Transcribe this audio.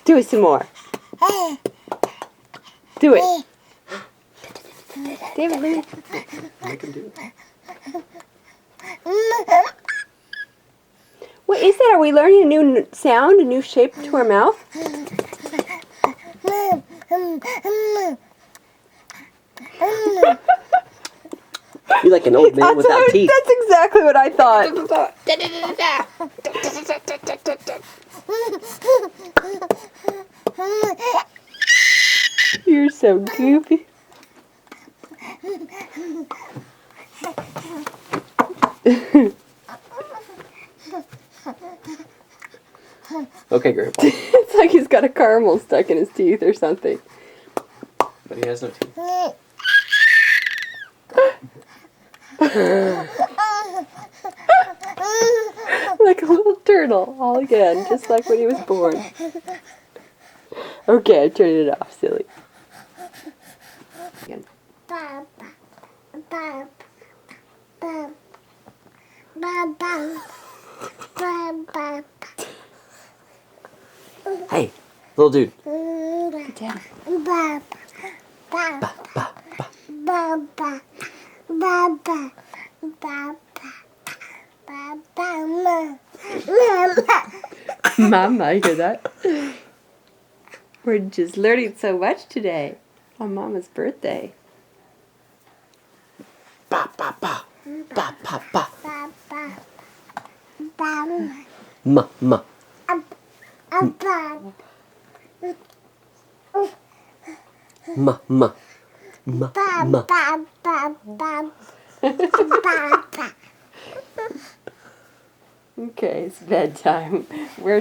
Do it some more. Do it. David, leave. Make him do it. What is that? Are we learning a new sound, a new shape to our mouth? You're like an old man without teeth. That's exactly what I thought. You're so goofy. Okay, Grandpa. It's like he's got a caramel stuck in his teeth or something. But he has no teeth. Like a little turtle, all again, just like when he was born. Okay, I turned it off, silly. Again. Hey, little dude. Get down. Mama, you hear that? We're just learning so much today on Mama's birthday. Ba ba ba. Ba ba ba. Ma ma. Ma ma. Ma ma. Okay, it's bedtime. We're